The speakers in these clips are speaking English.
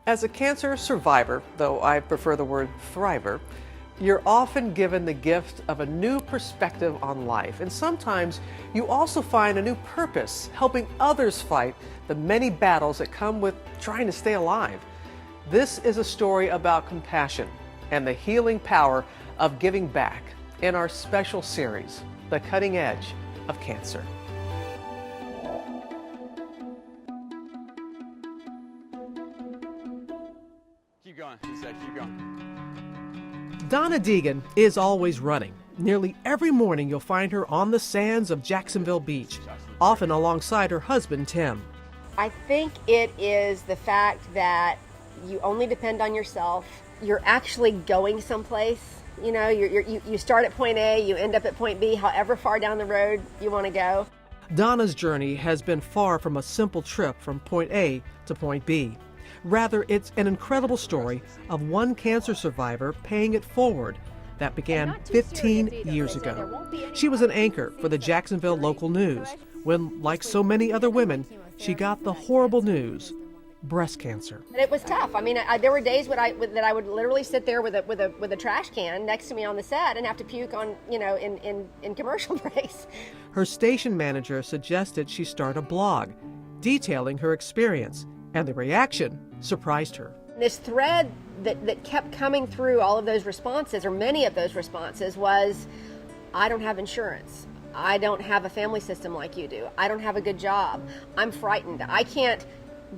As a cancer survivor, though I prefer the word thriver, you're often given the gift of a new perspective on life. And sometimes you also find a new purpose, helping others fight the many battles that come with trying to stay alive. This is a story about compassion and the healing power of giving back in our special series, The Cutting Edge of Cancer. Keep going, he said, keep going. Donna Deegan is always running. Nearly every morning you'll find her on the sands of Jacksonville Beach, often alongside her husband, Tim. I think it is the fact that you only depend on yourself. You're actually going someplace. You know, you start at point A, you end up at point B, however far down the road you want to go. Donna's journey has been far from a simple trip from point A to point B. Rather, it's an incredible story of one cancer survivor paying it forward that began 15 years ago. She was an anchor for the Jacksonville local news when, like so many other women, she got the horrible news: breast cancer. It was tough. I mean, there were days that I would literally sit there with a trash can next to me on the set and have to puke on, in commercial breaks. Her station manager suggested she start a blog detailing her experience, and the reaction surprised her. This thread that kept coming through all of those responses, or many of those responses, was, I don't have insurance. I don't have a family system like you do. I don't have a good job. I'm frightened. I can't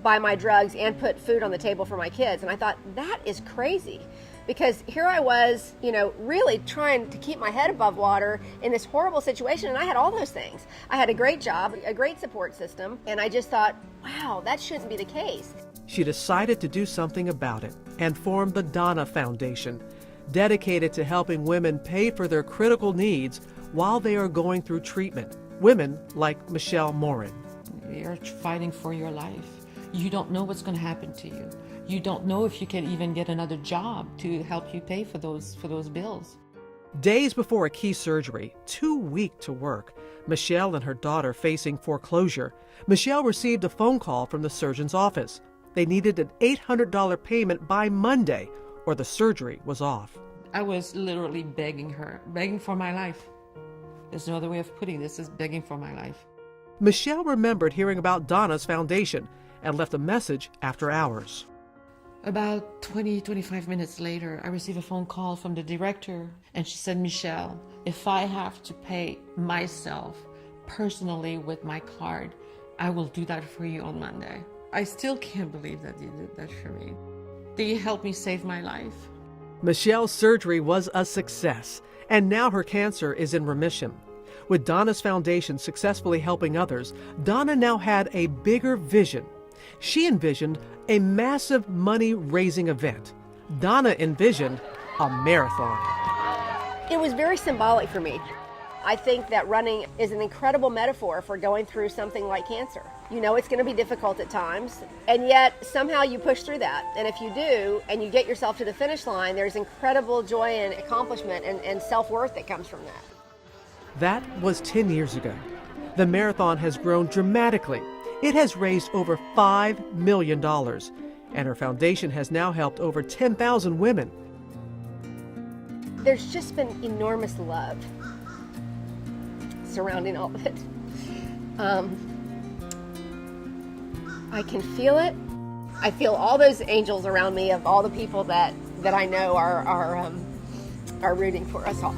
buy my drugs and put food on the table for my kids. And I thought, that is crazy. Because here I was, really trying to keep my head above water in this horrible situation, and I had all those things. I had a great job, a great support system, and I just thought, wow, that shouldn't be the case. She decided to do something about it and formed the DONNA Foundation, dedicated to helping women pay for their critical needs while they are going through treatment. Women like Michelle Morin. You're fighting for your life. You don't know what's going to happen to you. You don't know if you can even get another job to help you pay for those bills. Days before a key surgery, too weak to work, Michelle and her daughter facing foreclosure, Michelle received a phone call from the surgeon's office. They needed an $800 payment by Monday, or the surgery was off. I was literally begging her, begging for my life. There's no other way of putting this, is begging for my life. Michelle remembered hearing about Donna's foundation and left a message after hours. About 25 minutes later, I received a phone call from the director, and she said, Michelle, if I have to pay myself personally with my card, I will do that for you on Monday. I still can't believe that you did that for me. They helped me save my life. Michelle's surgery was a success, and now her cancer is in remission. With Donna's foundation successfully helping others, Donna now had a bigger vision. She envisioned a massive money-raising event. Donna envisioned a marathon. It was very symbolic for me. I think that running is an incredible metaphor for going through something like cancer. You know it's going to be difficult at times, and yet somehow you push through that. And if you do, and you get yourself to the finish line, there's incredible joy and accomplishment and self-worth that comes from that. That was 10 years ago. The marathon has grown dramatically. It has raised over $5 million, and her foundation has now helped over 10,000 women. There's just been enormous love surrounding all of it. I can feel it. I feel all those angels around me of all the people that I know are rooting for us all.